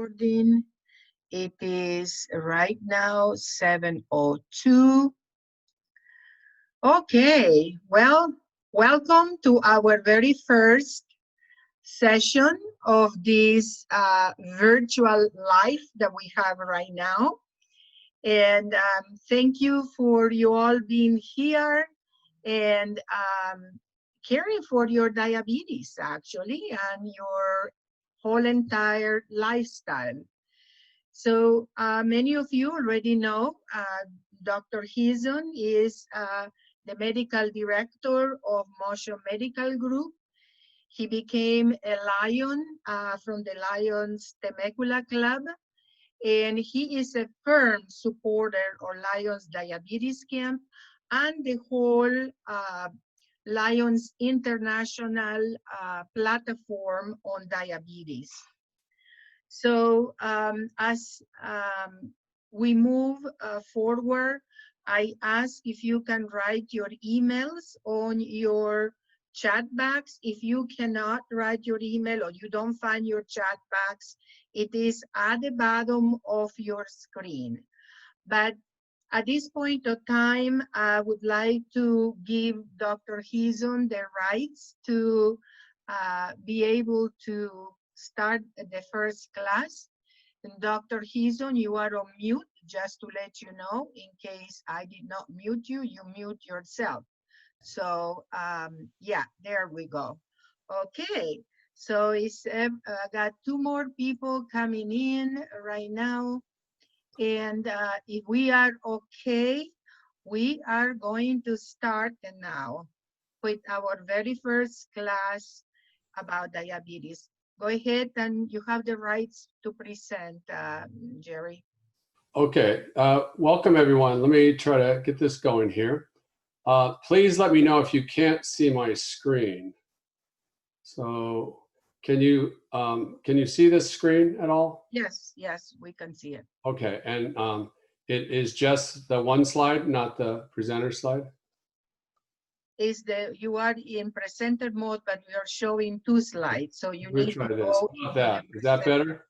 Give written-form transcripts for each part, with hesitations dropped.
Recording. It is right now 7:02. Okay, well, welcome to our very first session of this virtual life that we have right now. And thank you for you all being here and caring for your diabetes, actually, and your whole entire lifestyle. So many of you already know Dr. Hizon is the medical director of Motion Medical Group. He became a Lion from the Lions Temecula Club, and he is a firm supporter of Lions Diabetes Camp and the whole Lions International platform on diabetes. So as we move forward, I ask if you can write your emails on your chat box. If you cannot write your email or you don't find your chat box, it is at the bottom of your screen. But at this point of time, I would like to give Dr. Hizon the rights to be able to start the first class. And Dr. Hizon, you are on mute, just to let you know, in case I did not mute you, you mute yourself. So yeah, there we go. Okay, so it's got two more people coming in right now. And if we are okay, we are going to start now with our very first class about diabetes. Go ahead, and you have the rights to present, Jerry. Okay, welcome everyone. Let me try to get this going here. Please let me know if you can't see my screen. So can you see this screen at all? Yes, yes, we can see it. Okay, and it is just the one slide, not the presenter slide? You are in presenter mode, but we are showing two slides. So you need to this. go. How about that? Is that better?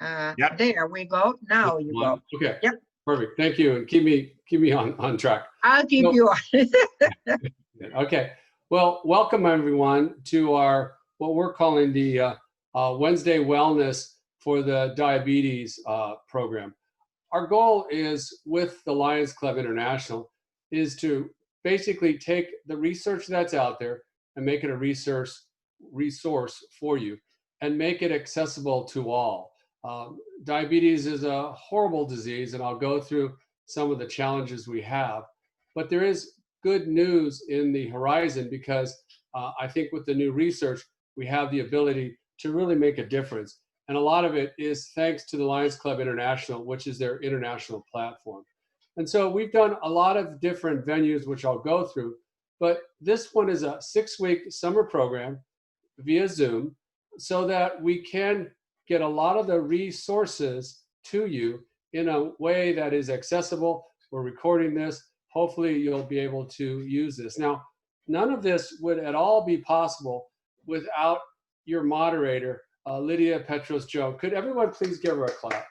Yep. There we go. Now you go. Okay. Yep. Perfect. Thank you, and keep me on track. I'll keep you on. Okay. Well, welcome everyone to our what we're calling the Wednesday Wellness for the Diabetes program. Our goal is with the Lions Club International is to basically take the research that's out there and make it a resource for you and make it accessible to all. Diabetes is a horrible disease, and I'll go through some of the challenges we have. But there is good news in the horizon because I think with the new research, we have the ability to really make a difference. And a lot of it is thanks to the Lions Club International, which is their international platform. And so we've done a lot of different venues, which I'll go through. But this one is a 6-week summer program via Zoom so that we can get a lot of the resources to you in a way that is accessible. We're recording this. Hopefully you'll be able to use this. Now, none of this would at all be possible without your moderator, Lydia Petros-Joe. Could everyone please give her a clap,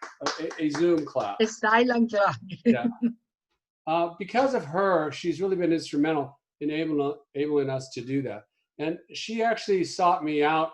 a Zoom clap? A silent clap. Yeah. Because of her, she's really been instrumental in enabling us to do that. And she actually sought me out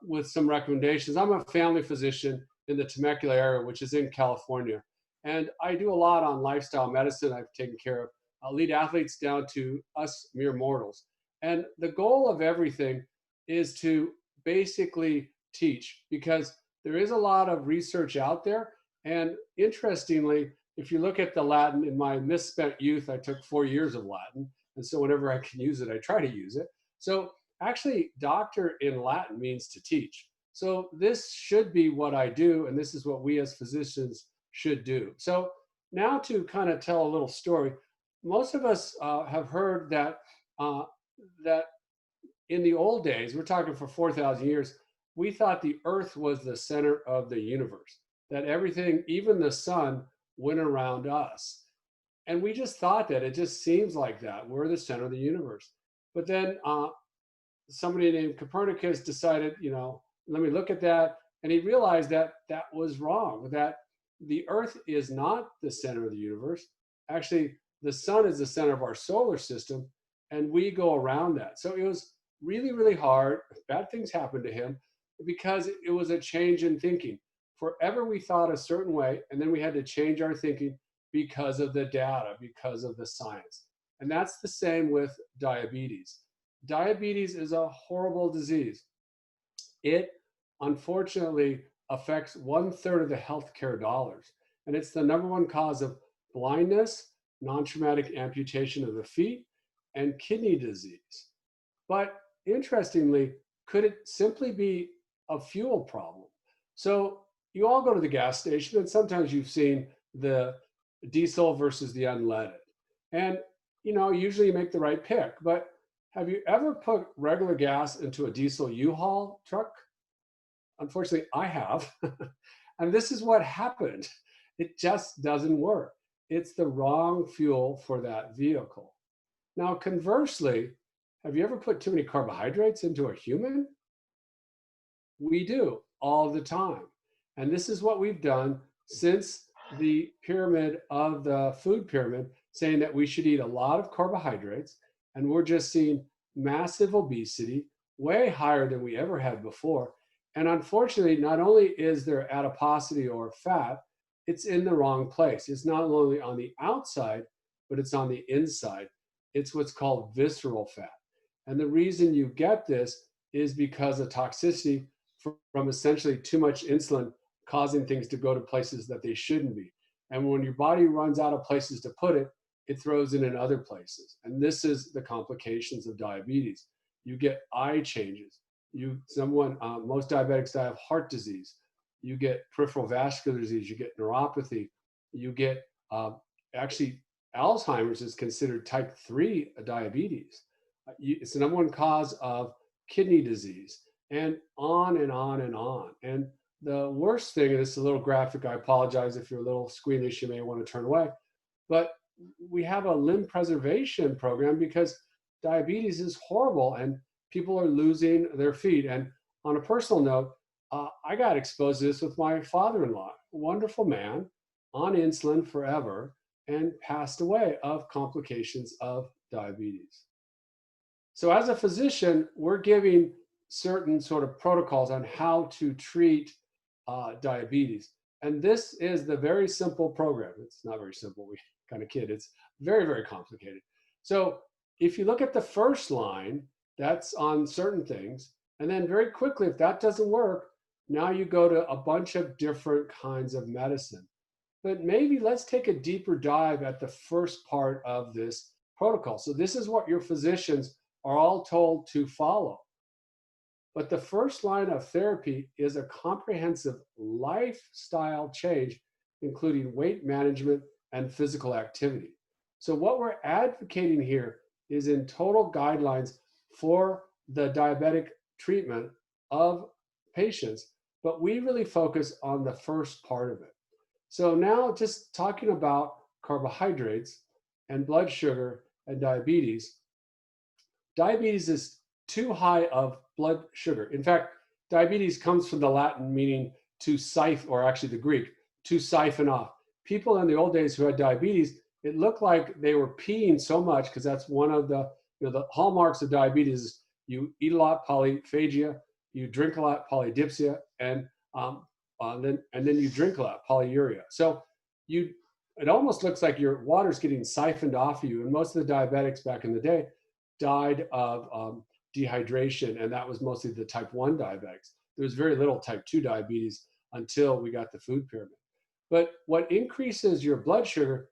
with some recommendations. I'm a family physician in the Temecula area, which is in California. And I do a lot on lifestyle medicine. I've taken care of elite athletes down to us mere mortals. And the goal of everything is to basically teach, because there is a lot of research out there. And interestingly, if you look at the Latin, in my misspent youth, I took 4 years of Latin. And so whenever I can use it, I try to use it. So actually, doctor in Latin means to teach. So this should be what I do, and this is what we as physicians should do. So now to kind of tell a little story, most of us have heard that that in the old days, we're talking for 4,000 years, we thought the earth was the center of the universe, that everything, even the sun, went around us. And we just thought that. It just seems like that. We're the center of the universe. But then somebody named Copernicus decided, let me look at that. And he realized that that was wrong, that the Earth is not the center of the universe. Actually, the sun is the center of our solar system, and we go around that. So it was really, really hard. Bad things happened to him because it was a change in thinking. Forever we thought a certain way, and then we had to change our thinking because of the data, because of the science. And that's the same with diabetes. Diabetes is a horrible disease. It unfortunately affects 1/3 of the healthcare dollars. And it's the number one cause of blindness, non-traumatic amputation of the feet, and kidney disease. But interestingly, could it simply be a fuel problem? So you all go to the gas station, and sometimes you've seen the diesel versus the unleaded. And usually you make the right pick. But have you ever put regular gas into a diesel U-Haul truck? Unfortunately, I have. And this is what happened. It just doesn't work. It's the wrong fuel for that vehicle. Now, conversely, have you ever put too many carbohydrates into a human? We do all the time. And this is what we've done since the pyramid of the food pyramid, saying that we should eat a lot of carbohydrates. And we're just seeing massive obesity, way higher than we ever had before. And unfortunately, not only is there adiposity or fat, it's in the wrong place. It's not only on the outside, but it's on the inside. It's what's called visceral fat. And the reason you get this is because of toxicity from essentially too much insulin causing things to go to places that they shouldn't be. And when your body runs out of places to put it, it throws it in other places. And this is the complications of diabetes. You get eye changes. Most diabetics die of heart disease. You get peripheral vascular disease. You get neuropathy. You get actually Alzheimer's is considered type 3 diabetes. It's the number one cause of kidney disease, and on and on and on. And the worst thing, and this is a little graphic, I apologize if you're a little squeamish, you may want to turn away, but we have a limb preservation program because diabetes is horrible and people are losing their feet. And on a personal note, I got exposed to this with my father-in-law, a wonderful man, on insulin forever, and passed away of complications of diabetes. So as a physician, we're giving certain sort of protocols on how to treat diabetes. And this is the very simple program. It's not very simple, we kind of kid. It's very, very complicated. So if you look at the first line, that's on certain things. And then very quickly, if that doesn't work, now you go to a bunch of different kinds of medicine. But maybe let's take a deeper dive at the first part of this protocol. So this is what your physicians are all told to follow. But the first line of therapy is a comprehensive lifestyle change, including weight management and physical activity. So what we're advocating here is in total guidelines for the diabetic treatment of patients, but we really focus on the first part of it. So now just talking about carbohydrates and blood sugar and diabetes. Diabetes is too high of blood sugar. In fact, diabetes comes from the Latin meaning to siphon, or actually the Greek, to siphon off. People in the old days who had diabetes, it looked like they were peeing so much, because that's one of the hallmarks of diabetes is you eat a lot, polyphagia, you drink a lot, polydipsia, and then you drink a lot, polyuria. So it almost looks like your water's getting siphoned off of you. And most of the diabetics back in the day died of dehydration, and that was mostly the type 1 diabetics. There was very little type 2 diabetes until we got the food pyramid. But what increases your blood sugar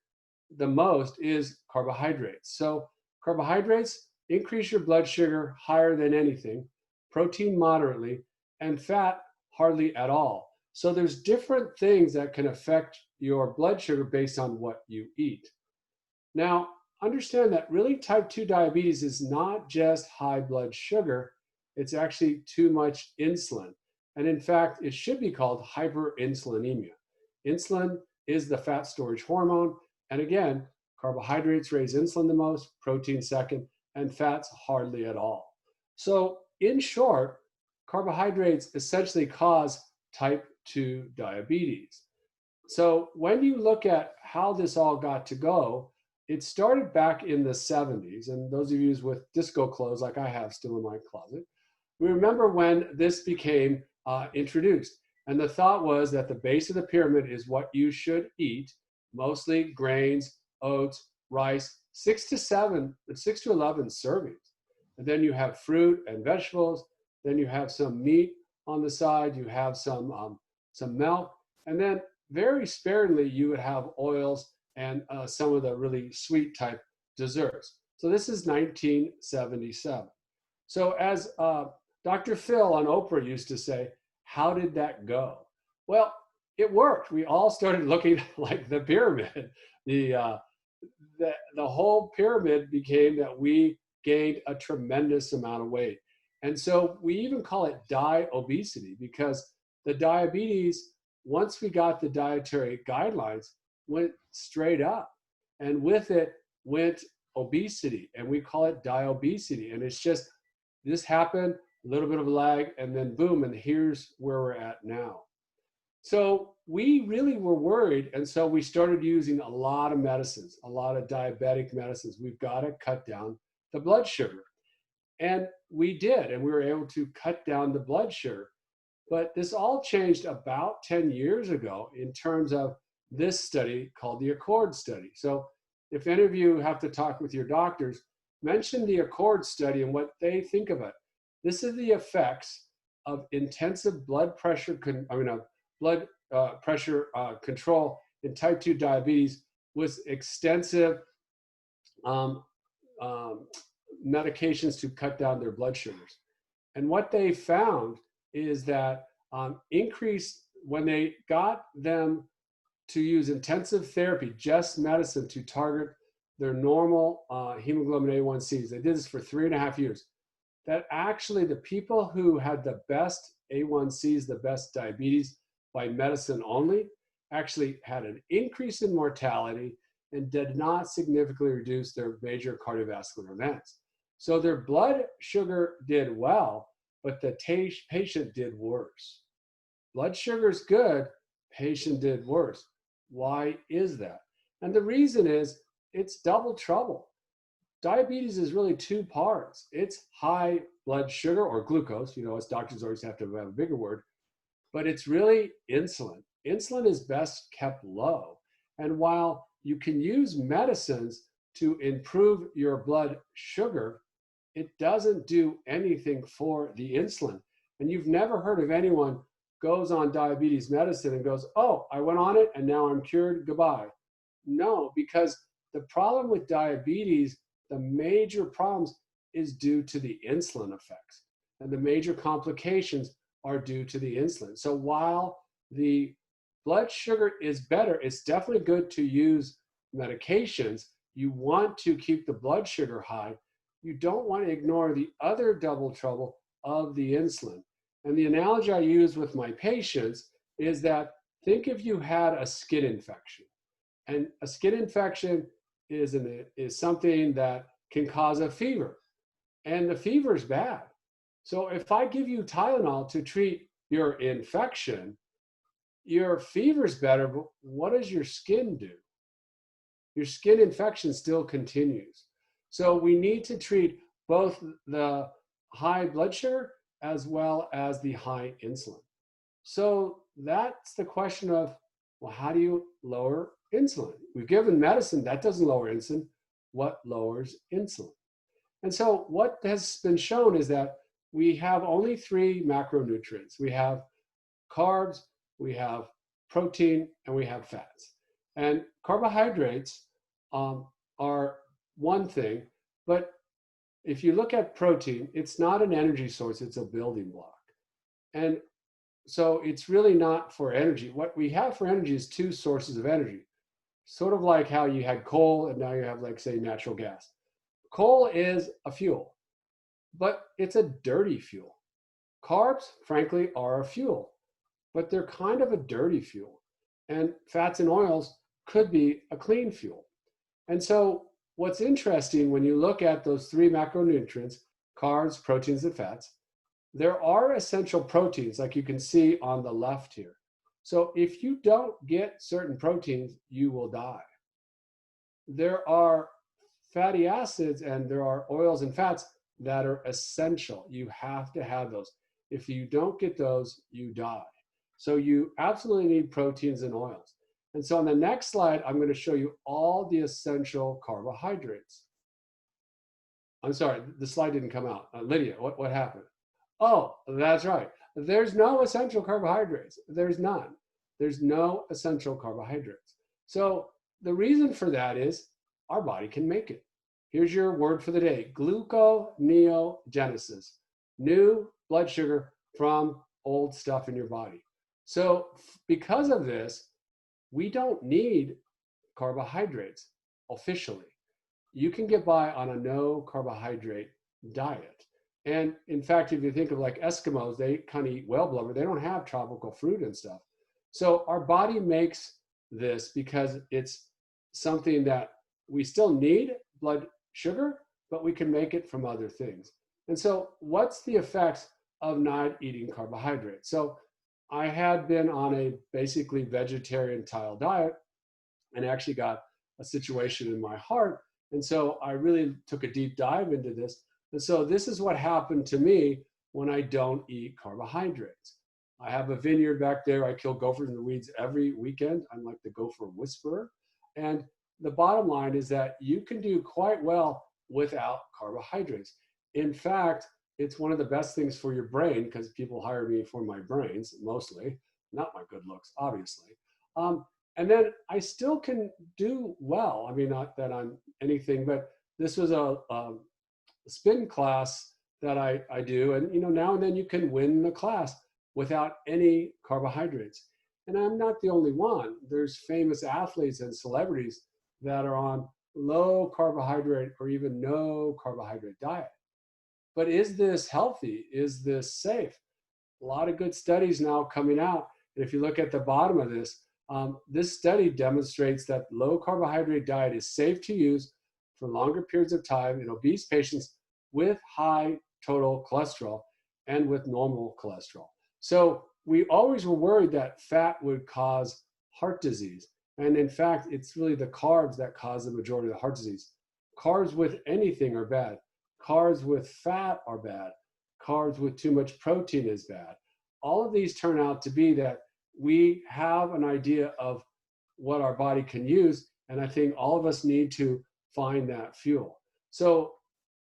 the most is carbohydrates. So carbohydrates increase your blood sugar higher than anything, protein moderately, and fat hardly at all. So there's different things that can affect your blood sugar based on what you eat. Now, understand that really type 2 diabetes is not just high blood sugar, it's actually too much insulin. And in fact, it should be called hyperinsulinemia. Insulin is the fat storage hormone. And again, carbohydrates raise insulin the most, protein second, and fats hardly at all. So in short, carbohydrates essentially cause type 2 diabetes. So when you look at how this all got to go, it started back in the 70s. And those of you with disco clothes like I have still in my closet, we remember when this became introduced. And the thought was that the base of the pyramid is what you should eat, mostly grains, oats, rice, 6 to 11 servings. And then you have fruit and vegetables. Then you have some meat on the side. You have some milk. And then very sparingly, you would have oils and some of the really sweet type desserts. So this is 1977. So as Dr. Phil on Oprah used to say, how did that go? Well, it worked. We all started looking like the pyramid. The whole pyramid became that we gained a tremendous amount of weight. And so we even call it di-obesity because the diabetes, once we got the dietary guidelines, went straight up. And with it went obesity. And we call it di-obesity. And it's just, this happened, a little bit of a lag, and then boom, and here's where we're at now. So we really were worried, and so we started using a lot of medicines, a lot of diabetic medicines. We've got to cut down the blood sugar. And we did, and we were able to cut down the blood sugar. But this all changed about 10 years ago in terms of this study called the ACCORD study. So if any of you have to talk with your doctors, mention the ACCORD study and what they think of it. This is the effects of intensive blood pressure, control in type 2 diabetes with extensive medications to cut down their blood sugars. And what they found is that increase when they got them to use intensive therapy, just medicine to target their normal hemoglobin A1Cs. They did this for 3.5 years. That actually the people who had the best A1Cs, the best diabetes by medicine only, actually had an increase in mortality and did not significantly reduce their major cardiovascular events. So their blood sugar did well, but the patient did worse. Blood sugar is good, patient did worse. Why is that? And the reason is it's double trouble. Diabetes is really two parts. It's high blood sugar or glucose, as doctors always have to have a bigger word, but it's really insulin. Insulin is best kept low. And while you can use medicines to improve your blood sugar, it doesn't do anything for the insulin. And you've never heard of anyone goes on diabetes medicine and goes, oh, I went on it and now I'm cured, goodbye. No, because the problem with diabetes, the major problems is due to the insulin effects. And the major complications are due to the insulin. So while the blood sugar is better, it's definitely good to use medications. You want to keep the blood sugar high. You don't want to ignore the other double trouble of the insulin. And the analogy I use with my patients is that think if you had a skin infection. And a skin infection is something that can cause a fever. And the fever is bad. So if I give you Tylenol to treat your infection, your fever's better, but what does your skin do? Your skin infection still continues. So we need to treat both the high blood sugar as well as the high insulin. So that's the question of, well, how do you lower insulin? We've given medicine, that doesn't lower insulin. What lowers insulin? And so what has been shown is that we have only 3 macronutrients. We have carbs, we have protein, and we have fats. And carbohydrates are one thing, but if you look at protein, it's not an energy source, it's a building block. And so it's really not for energy. What we have for energy is 2 sources of energy. Sort of like how you had coal and now you have, like, say, natural gas. Coal is a fuel, but it's a dirty fuel. Carbs, frankly, are a fuel, but they're kind of a dirty fuel. And fats and oils could be a clean fuel. And so what's interesting when you look at those 3 macronutrients, carbs, proteins, and fats, there are essential proteins, like you can see on the left here. So if you don't get certain proteins, you will die. There are fatty acids and there are oils and fats that are essential. You have to have those. If you don't get those, you die. So you absolutely need proteins and oils. And so on the next slide, I'm going to show you all the essential carbohydrates. I'm sorry, the slide didn't come out. Lydia, what happened? Oh, that's right. There's no essential carbohydrates. There's none. There's no essential carbohydrates. So the reason for that is our body can make it. Here's your word for the day: gluconeogenesis, new blood sugar from old stuff in your body. So because of this, we don't need carbohydrates officially. You can get by on a no carbohydrate diet. And in fact, if you think of like Eskimos, they kind of eat whale blubber. They don't have tropical fruit and stuff. So our body makes this because it's something that we still need blood sugar, but we can make it from other things. And so what's the effects of not eating carbohydrates? So I had been on a basically vegetarian style diet and actually got a situation in my heart. And so I really took a deep dive into this. And so this is what happened to me when I don't eat carbohydrates. I have a vineyard back there. I kill gophers in the weeds every weekend. I'm like the gopher whisperer. And the bottom line is that you can do quite well without carbohydrates. In fact, it's one of the best things for your brain, because people hire me for my brains, mostly, not my good looks, obviously. And then I still can do well. I mean, not that I'm anything, but this was a spin class that I do. And, now and then you can win the class without any carbohydrates. And I'm not the only one. There's famous athletes and celebrities that are on low carbohydrate or even no carbohydrate diet. But is this healthy? Is this safe? A lot of good studies now coming out. And if you look at the bottom of this, this study demonstrates that low carbohydrate diet is safe to use for longer periods of time in obese patients with high total cholesterol and with normal cholesterol. So we always were worried that fat would cause heart disease. And in fact, it's really the carbs that cause the majority of the heart disease. Carbs with anything are bad. Carbs with fat are bad. Carbs with too much protein is bad. All of these turn out to be that we have an idea of what our body can use. And I think all of us need to find that fuel. So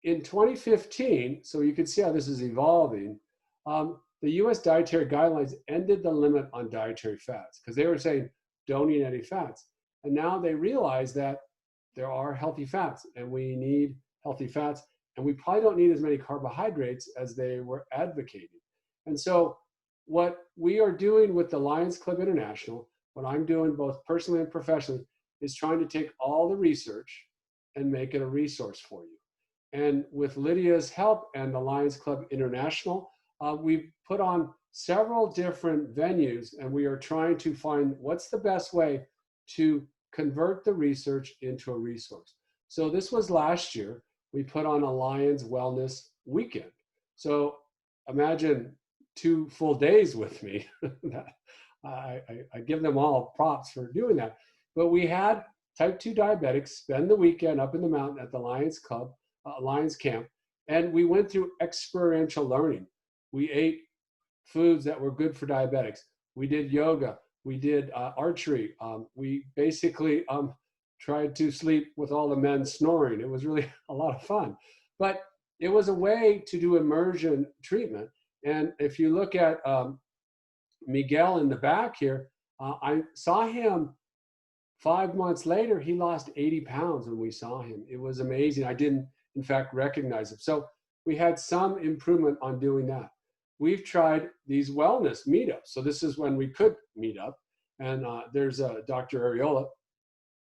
in 2015, so you can see how this is evolving, the US dietary guidelines ended the limit on dietary fats because they were saying, don't eat any fats. And now they realize that there are healthy fats and we need healthy fats. And we probably don't need as many carbohydrates as they were advocating. And so what we are doing with the Lions Club International, what I'm doing both personally and professionally, is trying to take all the research and make it a resource for you. And with Lydia's help and the Lions Club International, we've put on several different venues, and we are trying to find what's the best way to convert the research into a resource. So this was last year. We put on a Lions Wellness Weekend. So imagine 2 full days with me. I give them all props for doing that. But we had type 2 diabetics spend the weekend up in the mountain at the Lions Club, Lions Camp, and we went through experiential learning. We ate foods that were good for diabetics. We did yoga. We did archery. We basically tried to sleep with all the men snoring. It was really a lot of fun. But it was a way to do immersion treatment. And if you look at Miguel in the back here, I saw him 5 months later. He lost 80 pounds when we saw him. It was amazing. I didn't, in fact, recognize him. So we had some improvement on doing that. We've tried these wellness meetups. So this is when we could meet up. And there's Dr. Ariola,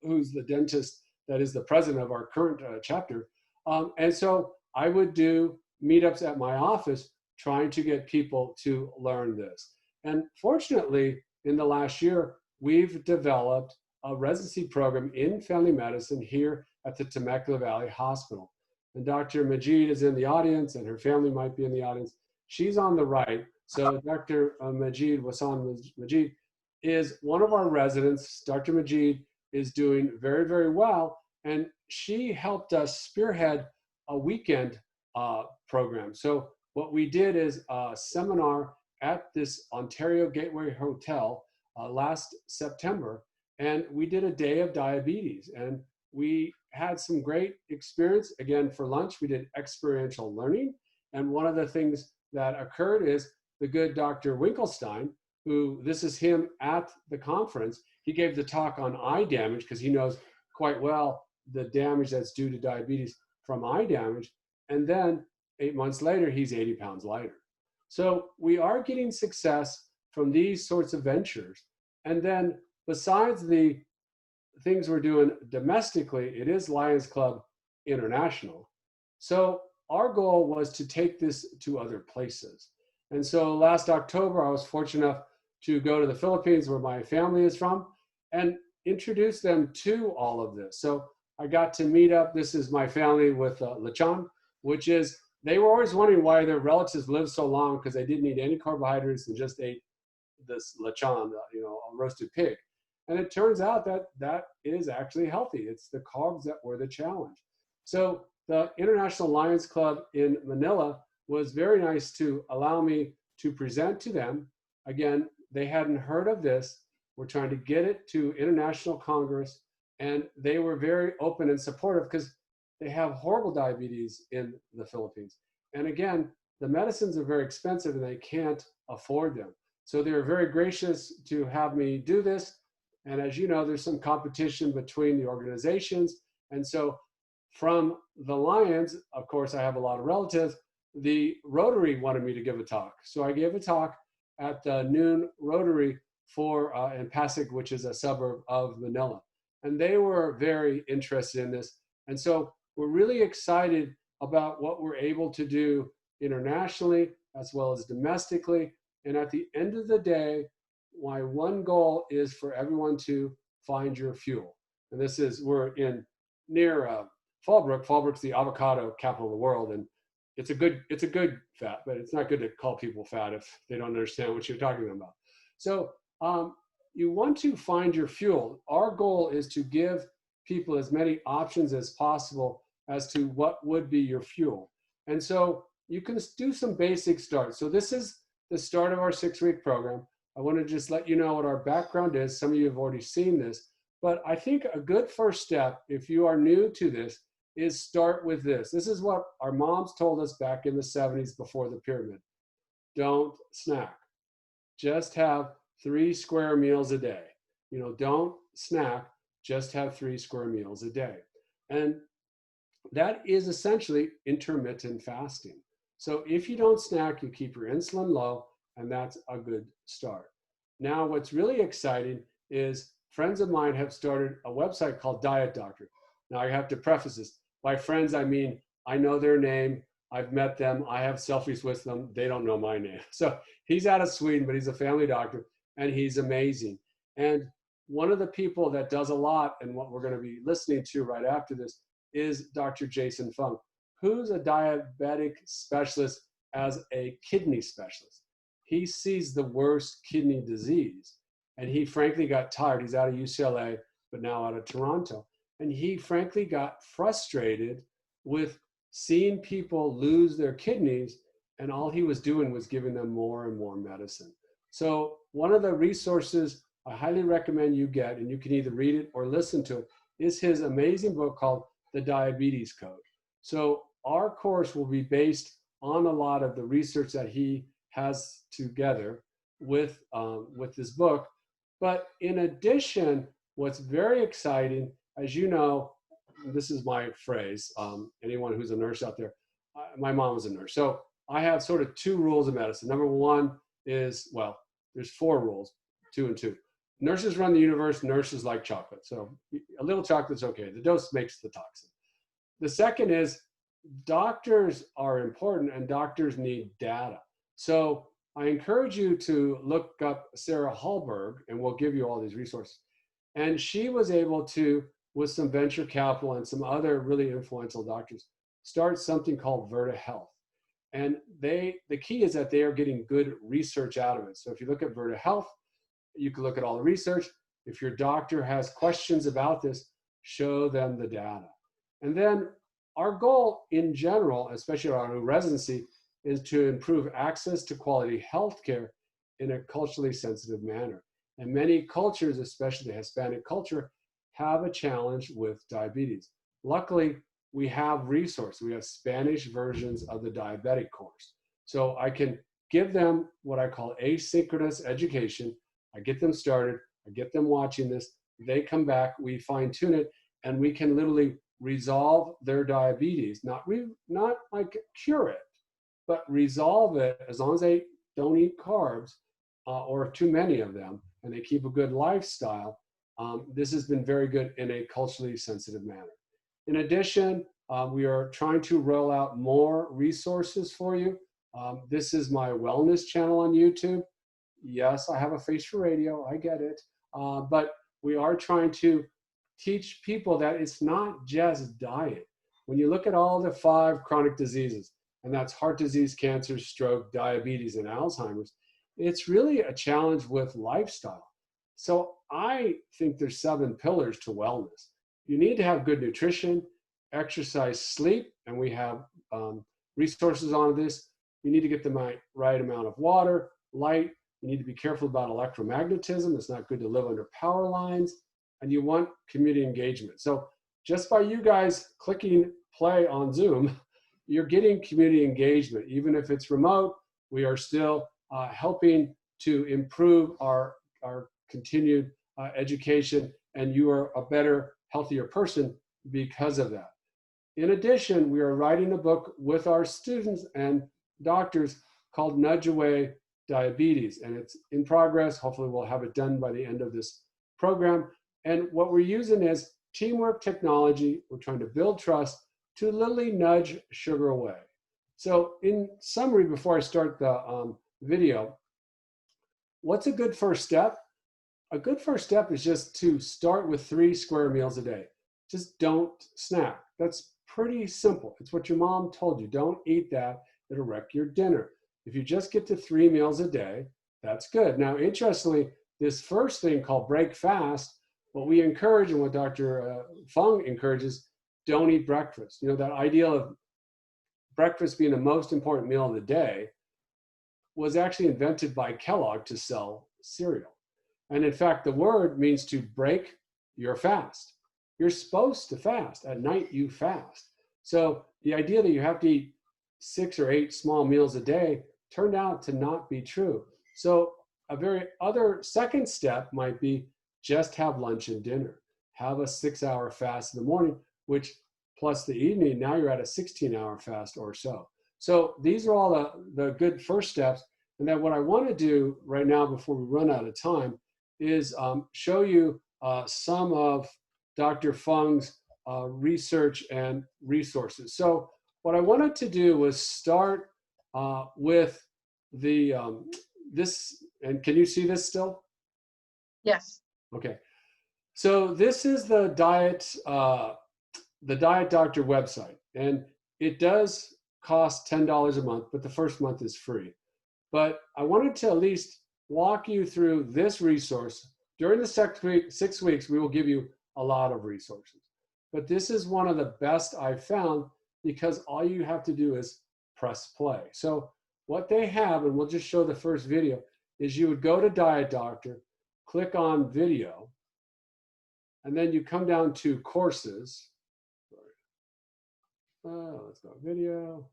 who's the dentist that is the president of our current chapter. And so I would do meetups at my office trying to get people to learn this. And fortunately, in the last year, we've developed a residency program in family medicine here at the Temecula Valley Hospital. And Dr. Majid is in the audience, and her family might be in the audience. She's on the right. So Dr. Majid, Wasan Majid, is one of our residents. Dr. Majid is doing very, very well. And she helped us spearhead a weekend program. So what we did is a seminar at this Ontario Gateway Hotel last September. And we did a day of diabetes. And we had some great experience. Again, for lunch, we did experiential learning. And one of the things that occurred is the good Dr. Winkelstein, who, this is him at the conference, he gave the talk on eye damage because he knows quite well the damage that's due to diabetes from eye damage. And then 8 months later, he's 80 pounds lighter. So we are getting success from these sorts of ventures. And then besides the things we're doing domestically, it is Lions Club International. So our goal was to take this to other places. And so last October, I was fortunate enough to go to the Philippines, where my family is from, and introduce them to all of this. So I got to meet up. This is my family with lechon, which is, they were always wondering why their relatives lived so long, because they didn't eat any carbohydrates and just ate this lechon, a roasted pig. And it turns out that that is actually healthy. It's the carbs that were the challenge. So the International Lions Club in Manila was very nice to allow me to present to them. Again, they hadn't heard of this. We're trying to get it to International Congress, and they were very open and supportive because they have horrible diabetes in the Philippines. And again, the medicines are very expensive and they can't afford them. So they were very gracious to have me do this. And as you know, there's some competition between the organizations. And so from the Lions, of course, I have a lot of relatives. The Rotary wanted me to give a talk. So I gave a talk at the noon Rotary in Pasig, which is a suburb of Manila. And they were very interested in this. And so we're really excited about what we're able to do internationally as well as domestically. And at the end of the day, my one goal is for everyone to find your fuel. And this is, we're in near Fallbrook. Fallbrook's the avocado capital of the world. And it's a good fat, but it's not good to call people fat if they don't understand what you're talking about. So you want to find your fuel. Our goal is to give people as many options as possible as to what would be your fuel. And so you can do some basic starts. So this is the start of our 6-week program. I want to just let you know what our background is. Some of you have already seen this, but I think a good first step, if you are new to this, is start with this. This is what our moms told us back in the 70s before the pyramid. Don't snack. Just have 3 square meals a day. Don't snack, just have 3 square meals a day. And that is essentially intermittent fasting. So if you don't snack, you keep your insulin low, and that's a good start. Now, what's really exciting is friends of mine have started a website called Diet Doctor. Now, I have to preface this. By friends, I mean, I know their name. I've met them. I have selfies with them. They don't know my name. So he's out of Sweden, but he's a family doctor, and he's amazing. And one of the people that does a lot, and what we're going to be listening to right after this, is Dr. Jason Fung, who's a diabetic specialist as a kidney specialist. He sees the worst kidney disease, and he frankly got tired. He's out of UCLA, but now out of Toronto. And he frankly got frustrated with seeing people lose their kidneys, and all he was doing was giving them more and more medicine. So one of the resources I highly recommend you get, and you can either read it or listen to it, is his amazing book called The Diabetes Code. So our course will be based on a lot of the research that he has together with this book. But in addition, what's very exciting, as you know, this is my phrase, anyone who's a nurse out there, my mom was a nurse. So I have sort of 2 rules of medicine. Number 1 is, well, there's 4 rules, 2 and 2. Nurses run the universe, nurses like chocolate. So a little chocolate's okay. The dose makes the toxin. The second is doctors are important and doctors need data. So I encourage you to look up Sarah Hallberg, and we'll give you all these resources. And she was able to, with some venture capital and some other really influential doctors, start something called Verta Health. And the key is that they are getting good research out of it. So if you look at Verta Health, you can look at all the research. If your doctor has questions about this, show them the data. And then our goal in general, especially our new residency, is to improve access to quality health care in a culturally sensitive manner. And many cultures, especially the Hispanic culture, have a challenge with diabetes. Luckily, we have resources. We have Spanish versions of the diabetic course. So I can give them what I call asynchronous education. I get them started, I get them watching this, they come back, we fine tune it, and we can literally resolve their diabetes, not like cure it, but resolve it as long as they don't eat carbs or too many of them, and they keep a good lifestyle. This has been very good in a culturally sensitive manner. In addition, we are trying to roll out more resources for you. This is my wellness channel on YouTube. Yes, I have a face for radio, I get it. But we are trying to teach people that it's not just diet. When you look at all the 5 chronic diseases, and that's heart disease, cancer, stroke, diabetes, and Alzheimer's, it's really a challenge with lifestyle. So I think there's 7 pillars to wellness. You need to have good nutrition, exercise, sleep, and we have resources on this. You need to get the right amount of water, light. You need to be careful about electromagnetism. It's not good to live under power lines. And you want community engagement. So just by you guys clicking play on Zoom, you're getting community engagement. Even if it's remote, we are still helping to improve our continued education, and you are a better, healthier person because of that. In addition, we are writing a book with our students and doctors called Nudge Away Diabetes, and it's in progress. Hopefully we'll have it done by the end of this program. And what we're using is teamwork technology. We're trying to build trust to literally nudge sugar away. So in summary, before I start the video, what's a good first step? A good first step is just to start with 3 square meals a day. Just don't snack. That's pretty simple. It's what your mom told you. Don't eat that. It'll wreck your dinner. If you just get to 3 meals a day, that's good. Now, interestingly, this first thing called break fast, what we encourage and what Dr. Fung encourages, don't eat breakfast. You know, that ideal of breakfast being the most important meal of the day was actually invented by Kellogg to sell cereal. And in fact, the word means to break your fast. You're supposed to fast. At night, you fast. So the idea that you have to eat 6 or 8 small meals a day turned out to not be true. So a very other second step might be just have lunch and dinner. Have a 6-hour fast in the morning, which plus the evening, now you're at a 16-hour fast or so. So these are all the good first steps. And then what I want to do right now before we run out of time is show you some of Dr. Fung's research and resources. So what I wanted to do was start with the this, and can you see this still? Yes. Okay. So this is the Diet Doctor website, and it does cost $10 a month, but the first month is free. But I wanted to at least walk you through this resource. During the 6 weeks, we will give you a lot of resources. But this is one of the best I've found because all you have to do is press play. So what they have, and we'll just show the first video, is you would go to Diet Doctor, click on video, and then you come down to courses. Let's go video,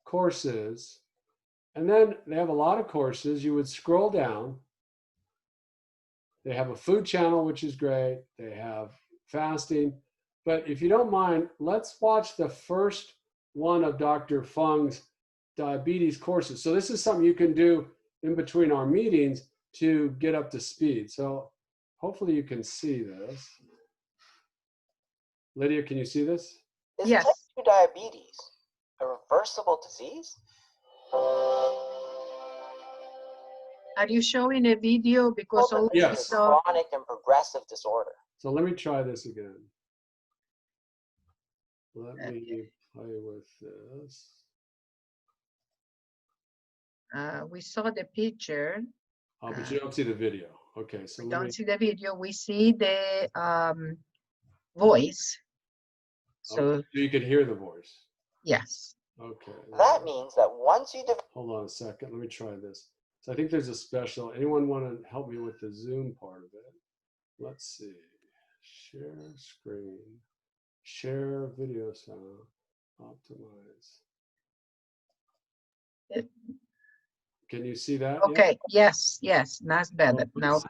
courses. And then they have a lot of courses. You would scroll down. They have a food channel, which is great. They have fasting. But if you don't mind, let's watch the first one of Dr. Fung's diabetes courses. So this is something you can do in between our meetings to get up to speed. So hopefully you can see this. Lydia, can you see this? Is Yes. type 2 diabetes a reversible disease? Are you showing a video? Because all Yes. It's a chronic and progressive disorder. So let me try this again. Let me play with this. We saw the picture. Oh, but you don't see the video. Okay, so We let me. don't see the video. We see the voice. So Okay, so you could hear the voice. yes. Okay. That means that once you Hold on a second. Let me try this. So I think there's a special. Anyone want to help me with the Zoom part of it? Let's see. Share screen. Share video sound. Optimize. Can you see that? Okay. Yes. Yes. That's better. Now.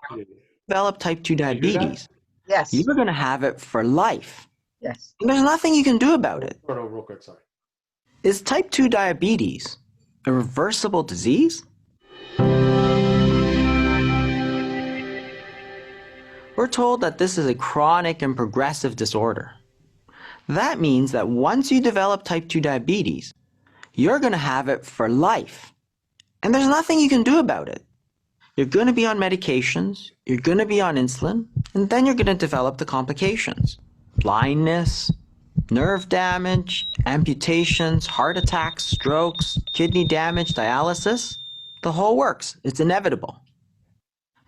Develop type 2 Can you do that? diabetes, Yes. you're going to have it for life. Yes. And there's nothing you can do about it. Start over real quick, sorry. Is type 2 diabetes a reversible disease? We're told that this is a chronic and progressive disorder. That means that once you develop type 2 diabetes, you're going to have it for life. And there's nothing you can do about it. You're going to be on medications, you're going to be on insulin, and then you're going to develop the complications. Blindness, nerve damage, amputations, heart attacks, strokes, kidney damage, dialysis. The whole works. It's inevitable.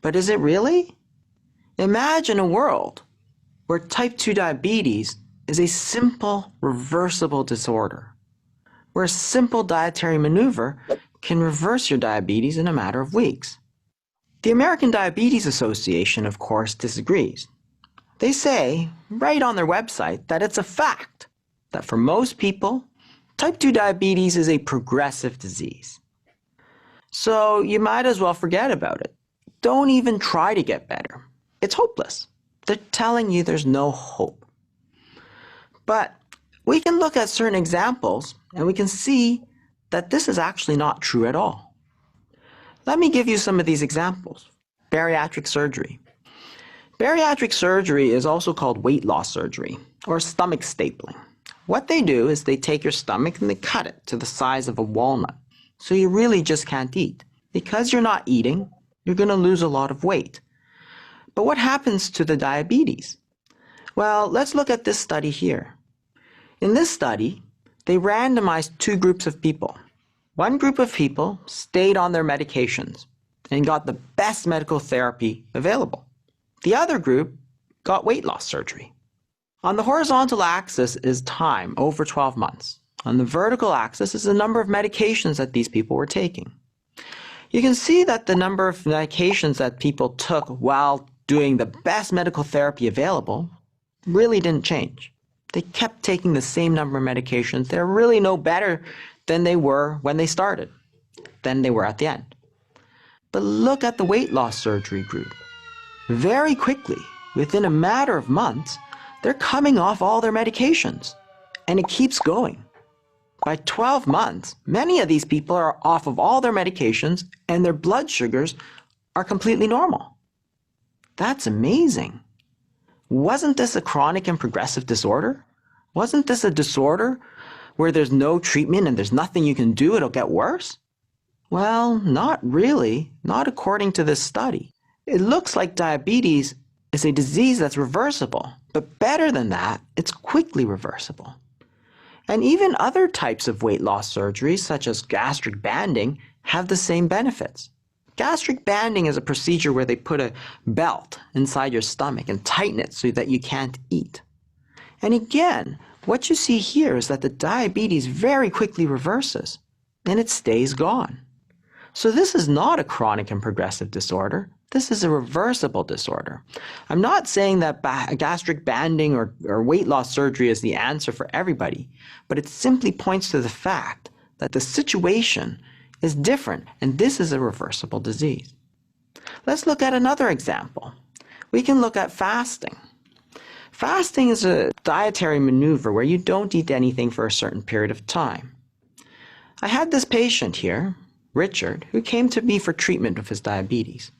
But is it really? Imagine a world where type 2 diabetes is a simple, reversible disorder, where a simple dietary maneuver can reverse your diabetes in a matter of weeks. The American Diabetes Association, of course, disagrees. They say, right on their website, that it's a fact that for most people, type 2 diabetes is a progressive disease. So you might as well forget about it. Don't even try to get better. It's hopeless. They're telling you there's no hope. But we can look at certain examples and we can see that this is actually not true at all. Let me give you some of these examples. Bariatric surgery. Bariatric surgery is also called weight loss surgery or stomach stapling. What they do is they take your stomach and they cut it to the size of a walnut. So you really just can't eat. Because you're not eating, you're going to lose a lot of weight. But what happens to the diabetes? Well, let's look at this study here. In this study, they randomized two groups of people. One group of people stayed on their medications and got the best medical therapy available. The other group got weight loss surgery. On the horizontal axis is time over 12 months. On the vertical axis is the number of medications that these people were taking. You can see that the number of medications that people took while doing the best medical therapy available really didn't change. They kept taking the same number of medications. They're really no better than they were when they started, than they were at the end. But look at the weight loss surgery group. Very quickly, within a matter of months, they're coming off all their medications, and it keeps going. By 12 months, many of these people are off of all their medications and their blood sugars are completely normal. That's amazing. Wasn't this a chronic and progressive disorder? Wasn't this a disorder where there's no treatment and there's nothing you can do, it'll get worse? Well, not really, not according to this study. It looks like diabetes is a disease that's reversible, but better than that, it's quickly reversible. And even other types of weight loss surgeries, such as gastric banding, have the same benefits. Gastric banding is a procedure where they put a belt inside your stomach and tighten it so that you can't eat. And again, what you see here is that the diabetes very quickly reverses, and it stays gone. So this is not a chronic and progressive disorder. This is a reversible disorder. I'm not saying that gastric banding or weight loss surgery is the answer for everybody, but it simply points to the fact that the situation is different, and this is a reversible disease. Let's look at another example. We can look at fasting. Fasting is a dietary maneuver where you don't eat anything for a certain period of time. I had this patient here, Richard, who came to me for treatment of his diabetes.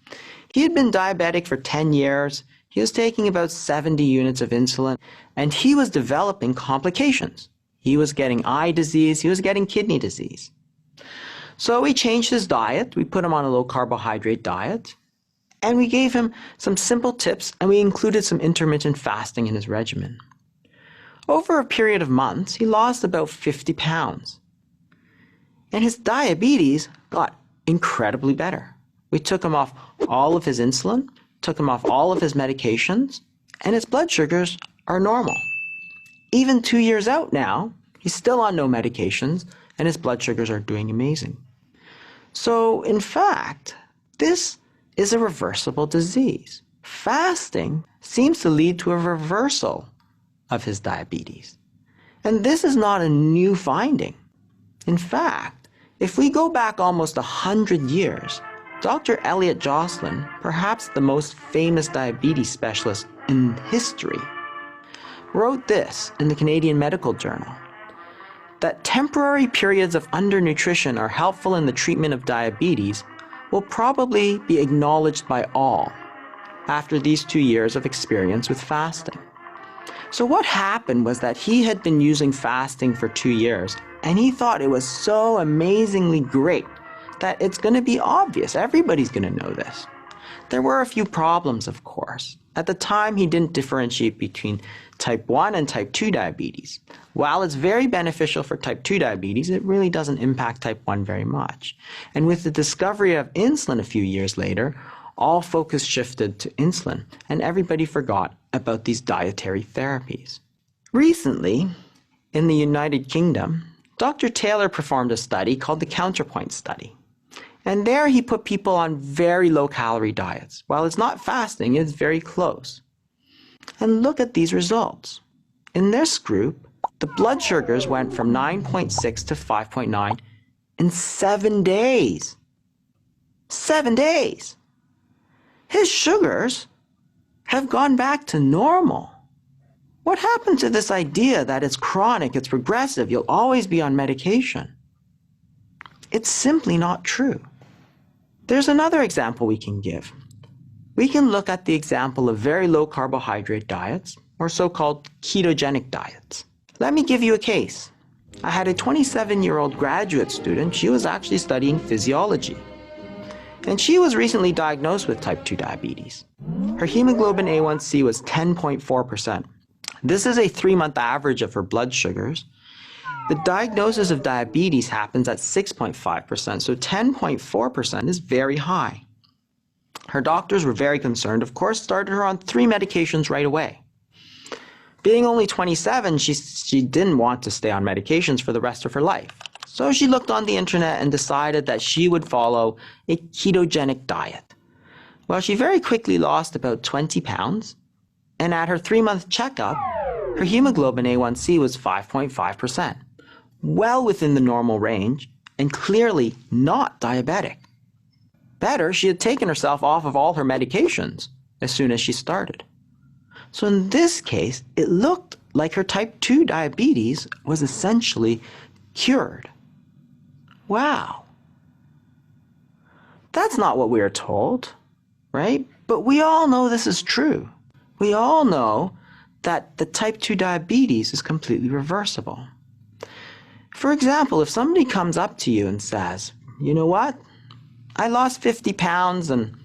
He had been diabetic for 10 years, he was taking about 70 units of insulin, and he was developing complications. He was getting eye disease, he was getting kidney disease. So we changed his diet, we put him on a low carbohydrate diet, and we gave him some simple tips, and we included some intermittent fasting in his regimen. Over a period of months, he lost about 50 pounds. And his diabetes got incredibly better. We took him off all of his insulin, took him off all of his medications, and his blood sugars are normal. Even 2 years out now, he's still on no medications, and his blood sugars are doing amazing. So, in fact, this is a reversible disease. Fasting seems to lead to a reversal of his diabetes. And this is not a new finding. In fact, if we go back almost 100 years, Dr. Elliot Joslin, perhaps the most famous diabetes specialist in history, wrote this in the Canadian Medical Journal, that temporary periods of undernutrition are helpful in the treatment of diabetes will probably be acknowledged by all after these 2 years of experience with fasting. So what happened was that he had been using fasting for 2 years, and he thought it was so amazingly great that it's going to be obvious. Everybody's going to know this. There were a few problems, of course. At the time, he didn't differentiate between type 1 and type 2 diabetes. While it's very beneficial for type 2 diabetes, it really doesn't impact type 1 very much. And with the discovery of insulin a few years later, all focus shifted to insulin, and everybody forgot about these dietary therapies. Recently, in the United Kingdom, Dr. Taylor performed a study called the Counterpoint Study. And there he put people on very low-calorie diets. While it's not fasting, it's very close. And look at these results. In this group, the blood sugars went from 9.6 to 5.9 in 7 days. 7 days! His sugars have gone back to normal. What happened to this idea that it's chronic, it's progressive, you'll always be on medication? It's simply not true. There's another example we can give. We can look at the example of very low carbohydrate diets, or so-called ketogenic diets. Let me give you a case. I had a 27-year-old graduate student. She was actually studying physiology. And she was recently diagnosed with type 2 diabetes. Her hemoglobin A1C was 10.4%. This is a 3-month average of her blood sugars. The diagnosis of diabetes happens at 6.5%, so 10.4% is very high. Her doctors were very concerned, of course, started her on 3 medications right away. Being only 27, she didn't want to stay on medications for the rest of her life. So she looked on the internet and decided that she would follow a ketogenic diet. Well, she very quickly lost about 20 pounds, and at her 3-month checkup, her hemoglobin A1C was 5.5%, well within the normal range, and clearly not diabetic. Better, she had taken herself off of all her medications as soon as she started. So in this case, it looked like her type 2 diabetes was essentially cured. Wow. That's not what we were told, right? But we all know this is true. We all know that the type 2 diabetes is completely reversible. For example, if somebody comes up to you and says, you know what? I lost 50 pounds and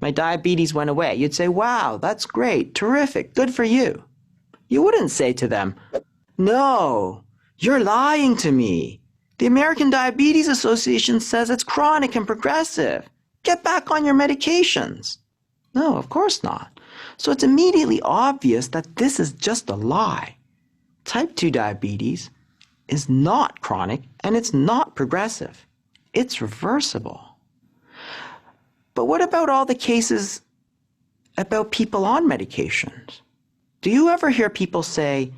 my diabetes went away. You'd say, wow, that's great, terrific, good for you. You wouldn't say to them, no, you're lying to me. The American Diabetes Association says it's chronic and progressive. Get back on your medications. No, of course not. So it's immediately obvious that this is just a lie. Type 2 diabetes is not chronic and it's not progressive. It's reversible. But what about all the cases about people on medications? Do you ever hear people say,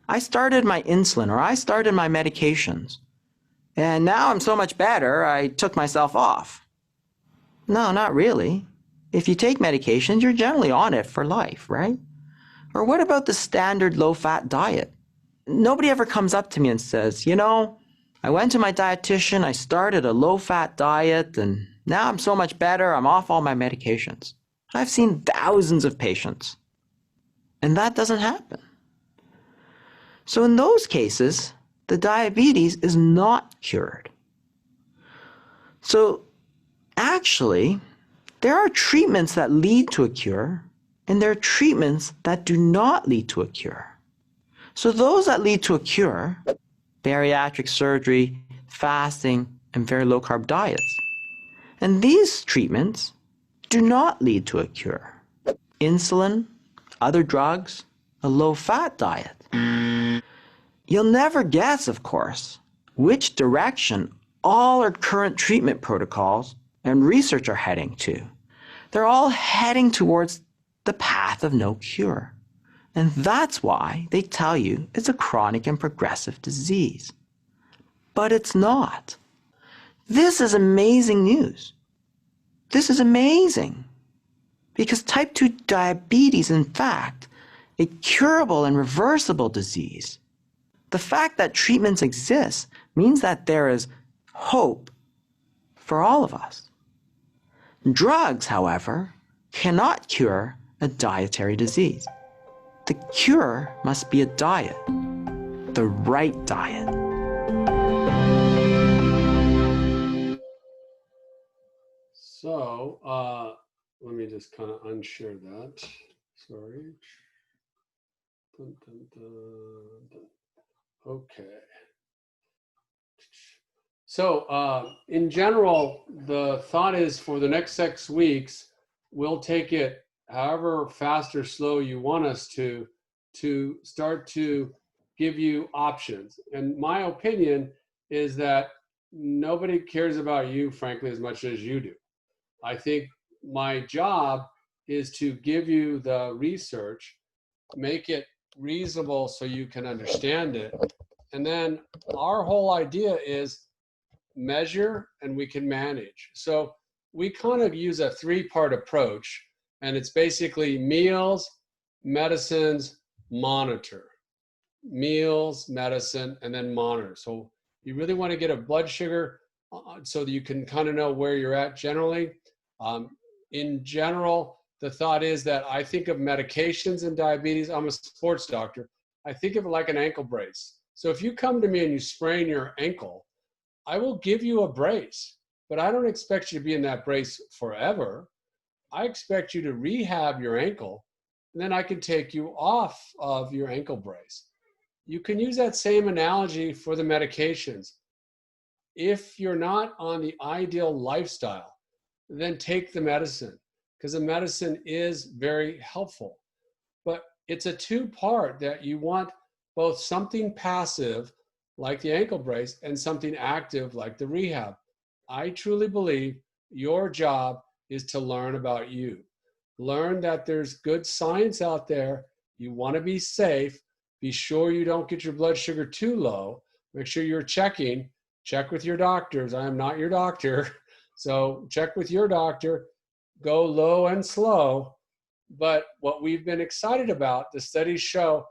I started my insulin or I started my medications, and now I'm so much better, I took myself off? No, not really. If you take medications, you're generally on it for life, right? Or what about the standard low-fat diet? Nobody ever comes up to me and says, you know, I went to my dietitian, I started a low-fat diet, and now I'm so much better, I'm off all my medications. I've seen thousands of patients, and that doesn't happen. So in those cases, the diabetes is not cured. So actually, there are treatments that lead to a cure, and there are treatments that do not lead to a cure. So those that lead to a cure, bariatric surgery, fasting, and very low carb diets. And these treatments do not lead to a cure. Insulin, other drugs, a low-fat diet. You'll never guess, of course, which direction all our current treatment protocols and research are heading to. They're all heading towards the path of no cure. And that's why they tell you it's a chronic and progressive disease. But it's not. This is amazing news. This is amazing. Because type 2 diabetes, in fact, a curable and reversible disease. The fact that treatments exist means that there is hope for all of us. Drugs, however, cannot cure a dietary disease. The cure must be a diet, the right diet. So, let me just kind of unshare that. Sorry. Dun, dun, dun, dun. Okay. So, in general, the thought is for the next 6 weeks, we'll take it however fast or slow you want us to start to give you options. And my opinion is that nobody cares about you, frankly, as much as you do. I think my job is to give you the research, make it reasonable so you can understand it. And then our whole idea is measure and we can manage. So we kind of use a 3-part approach, and it's basically meals, medicines, monitor. Meals, medicine, and then monitor. So you really want to get a blood sugar so that you can kind of know where you're at generally. In general, the thought is that I think of medications and diabetes. I'm a sports doctor. I think of it like an ankle brace. So if you come to me and you sprain your ankle, I will give you a brace, but I don't expect you to be in that brace forever. I expect you to rehab your ankle, and then I can take you off of your ankle brace. You can use that same analogy for the medications. If you're not on the ideal lifestyle, then take the medicine, because the medicine is very helpful. But it's a 2-part that you want both something passive like the ankle brace and something active like the rehab. I truly believe your job is to learn about you. Learn that there's good science out there. You want to be safe. Be sure you don't get your blood sugar too low. Make sure you're checking. Check with your doctors. I am not your doctor. So check with your doctor. Go low and slow. But what we've been excited about, the studies show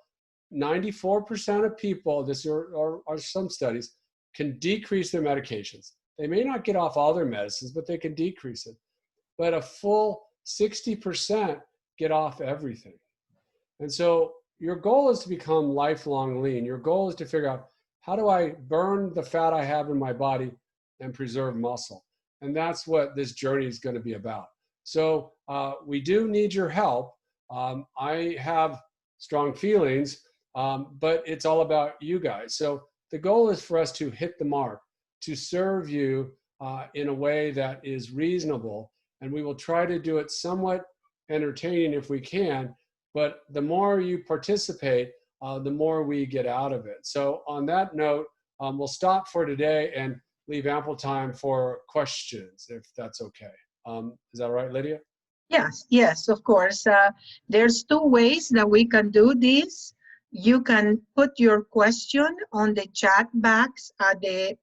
94% of people, this are some studies, can decrease their medications. They may not get off all their medicines, but they can decrease it. But a full 60% get off everything. And so your goal is to become lifelong lean. Your goal is to figure out, how do I burn the fat I have in my body and preserve muscle? And that's what this journey is going to be about. So we do need your help. I have strong feelings, but it's all about you guys. So the goal is for us to hit the mark, to serve you in a way that is reasonable. And we will try to do it somewhat entertaining if we can. But the more you participate, the more we get out of it. So on that note, we'll stop for today and leave ample time for questions, if that's okay. Is that right, Lydia? Yes, of course. There's 2 ways that we can do this. You can put your question on the chat box at the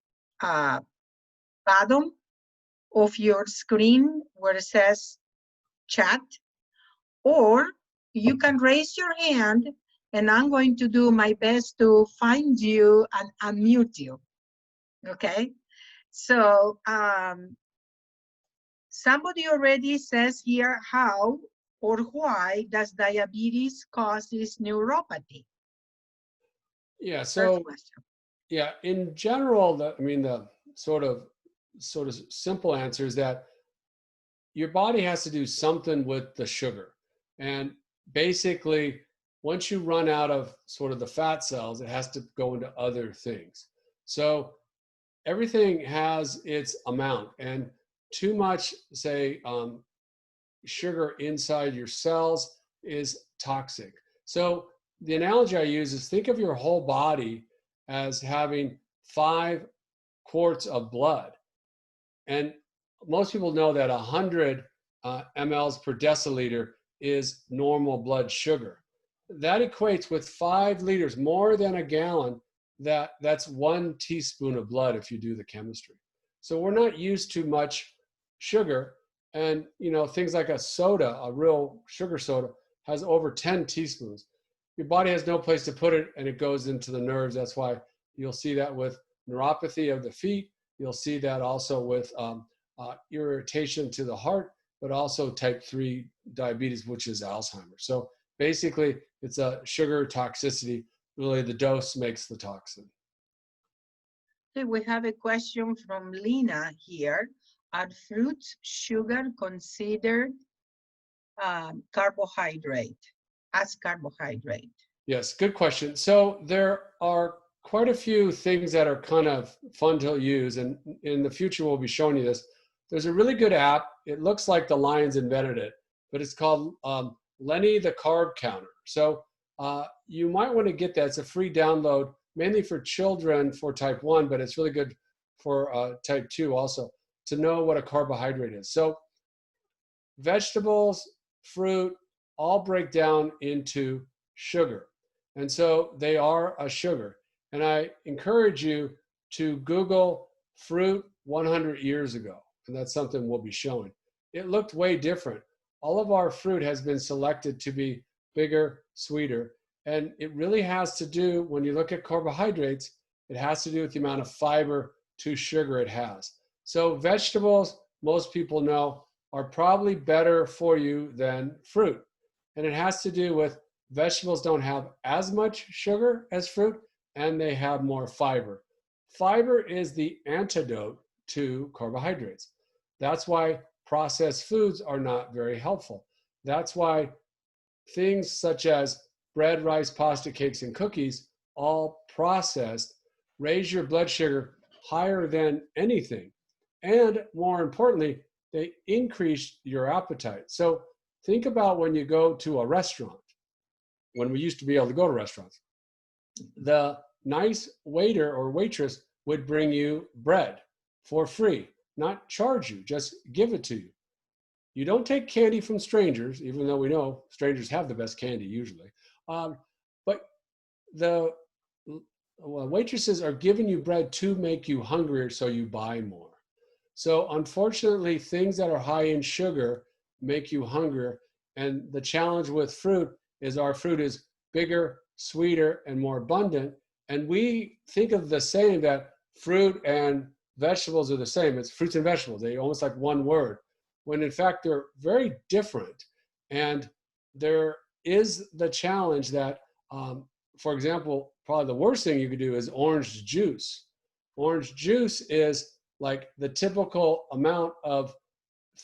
bottom of your screen where it says chat, or you can raise your hand and I'm going to do my best to find you and unmute you. Okay? So somebody already says here, how or why does diabetes causes neuropathy? Yeah, so yeah, in general, the sort of simple answer is that your body has to do something with the sugar. And basically, once you run out of sort of the fat cells, it has to go into other things. So everything has its amount, and too much, say, sugar inside your cells is toxic. So the analogy I use is think of your whole body as having 5 quarts of blood. And most people know that 100 mLs per deciliter is normal blood sugar. That equates with 5 liters, more than a gallon. That's 1 teaspoon of blood if you do the chemistry. So we're not used to much sugar. And things like a soda, a real sugar soda, has over 10 teaspoons. Your body has no place to put it, and it goes into the nerves. That's why you'll see that with neuropathy of the feet. You'll see that also with irritation to the heart, but also type 3 diabetes, which is Alzheimer's. So basically, it's a sugar toxicity. Really, the dose makes the toxin. Okay, we have a question from Lena here. Are fruits sugar considered carbohydrate, as carbohydrate? Yes, good question. So there are quite a few things that are kind of fun to use, and in the future we'll be showing you this. There's a really good app. It looks like the Lions invented it, but it's called Lenny the Carb Counter. So you might want to get that. It's a free download, mainly for children for type 1, but it's really good for type 2 also, to know what a carbohydrate is. So vegetables, fruit, all break down into sugar. And so they are a sugar. And I encourage you to Google fruit 100 years ago. And that's something we'll be showing. It looked way different. All of our fruit has been selected to be bigger, sweeter. And it really has to do, when you look at carbohydrates, it has to do with the amount of fiber to sugar it has. So vegetables, most people know, are probably better for you than fruit. And it has to do with vegetables don't have as much sugar as fruit, and they have more fiber. Fiber is the antidote to carbohydrates. That's why processed foods are not very helpful. That's why things such as bread, rice, pasta, cakes, and cookies, all processed, raise your blood sugar higher than anything. And more importantly, they increase your appetite. So think about when you go to a restaurant, when we used to be able to go to restaurants. The nice waiter or waitress would bring you bread for free, not charge you, just give it to you. You don't take candy from strangers, even though we know strangers have the best candy usually. But the waitresses are giving you bread to make you hungrier so you buy more. So unfortunately, things that are high in sugar make you hungrier. And the challenge with fruit is our fruit is bigger, sweeter, and more abundant. And we think of the saying that fruit and vegetables are the same. It's fruits and vegetables. They almost like one word, when in fact they're very different. And there is the challenge that, for example, probably the worst thing you could do is orange juice. Orange juice is like the typical amount of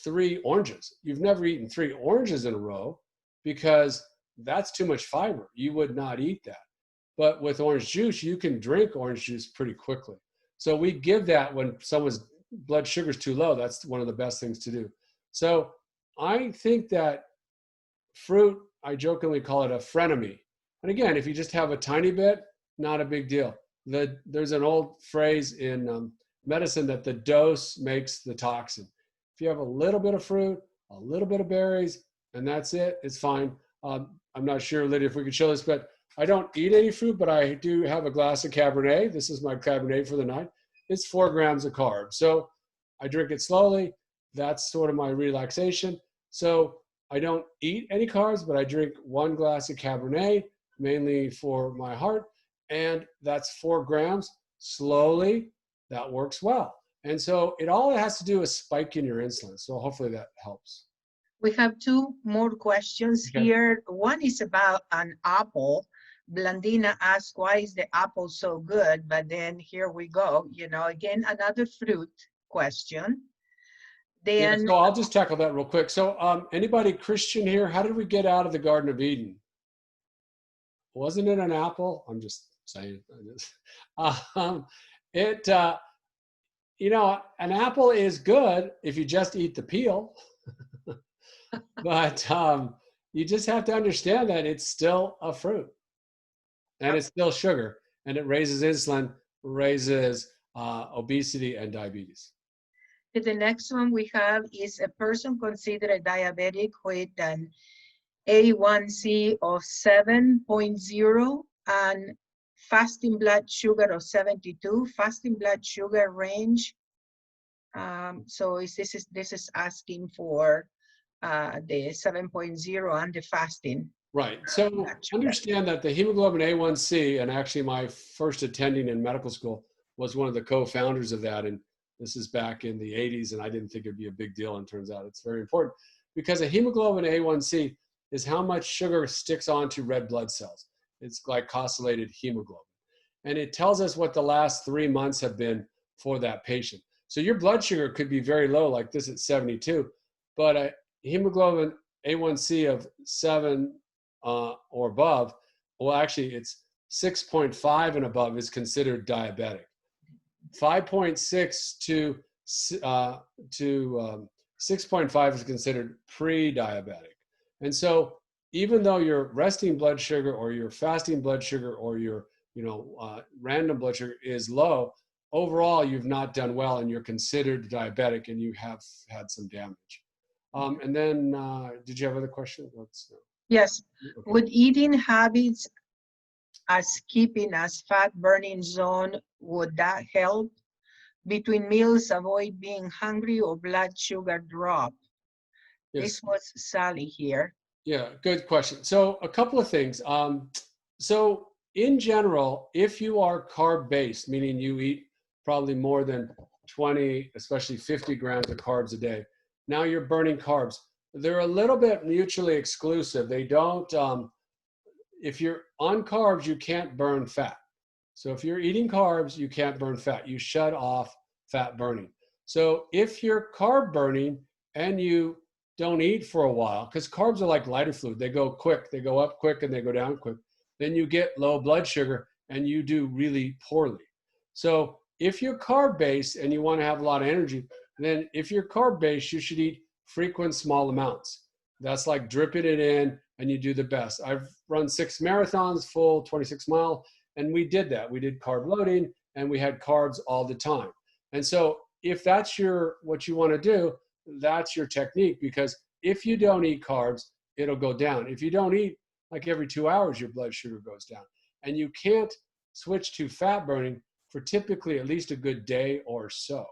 3 oranges. You've never eaten 3 oranges in a row because that's too much fiber. You would not eat that. But with orange juice, you can drink orange juice pretty quickly. So we give that when someone's blood sugar is too low. That's one of the best things to do. So I think that fruit, I jokingly call it a frenemy. And again, if you just have a tiny bit, not a big deal. There's an old phrase in medicine that the dose makes the toxin. If you have a little bit of fruit, a little bit of berries, and that's it, it's fine. I'm not sure, Lydia, if we could show this, but I don't eat any fruit, but I do have a glass of Cabernet. This is my Cabernet for the night. It's 4 grams of carbs. So I drink it slowly. That's sort of my relaxation. So I don't eat any carbs, but I drink 1 glass of Cabernet, mainly for my heart. And that's 4 grams. Slowly, that works well. And so it all has to do with spiking your insulin. So hopefully that helps. We have 2 more questions here. One is about an apple. Blandina asked, why is the apple so good? But then here we go, again, another fruit question. Then, so I'll just tackle that real quick. So anybody Christian here? How did we get out of the Garden of Eden? Wasn't it an apple? I'm just saying. you know, an apple is good if you just eat the peel, but you just have to understand that it's still a fruit and it's still sugar, and it raises insulin, raises obesity and diabetes. The next one we have is a person considered a diabetic with an A1C of 7.0 and fasting blood sugar of 72. Fasting blood sugar range. So this is asking for the 7.0 and the fasting. Right. So understand that the hemoglobin A1C, and actually my first attending in medical school was one of the co-founders of that. And this is back in the 80s, and I didn't think it'd be a big deal. And turns out it's very important because a hemoglobin A1C is how much sugar sticks onto red blood cells. It's glycosylated hemoglobin. And it tells us what the last 3 months have been for that patient. So your blood sugar could be very low, like this at 72, but a hemoglobin A1C of 7 or above, well, actually it's 6.5 and above is considered diabetic. 5.6 to 6.5 is considered pre-diabetic. And so even though your resting blood sugar or your fasting blood sugar or your random blood sugar is low, overall you've not done well and you're considered diabetic and you have had some damage. And then did you have other questions? Yes. Okay. Would eating habits as keeping as fat burning zone, would that help? Between meals, avoid being hungry or blood sugar drop? Yes. This was Sally here. Yeah, good question. So a couple of things. So in general, if you are carb-based, meaning you eat probably more than 20, especially 50 grams of carbs a day, now you're burning carbs. They're a little bit mutually exclusive. They don't, if you're on carbs, you can't burn fat. So if you're eating carbs, you can't burn fat. You shut off fat burning. So if you're carb burning and you don't eat for a while, because carbs are like lighter fluid. They go quick, they go up quick and they go down quick. Then you get low blood sugar and you do really poorly. So if you're carb-based and you want to have a lot of energy, then if you're carb-based, you should eat frequent small amounts. That's like dripping it in and you do the best. I've run 6 marathons, full 26 mile, and we did that. We did carb loading and we had carbs all the time. And so if that's what you want to do, that's your technique, because if you don't eat carbs, it'll go down. If you don't eat, like every 2 hours, your blood sugar goes down. And you can't switch to fat burning for typically at least a good day or so.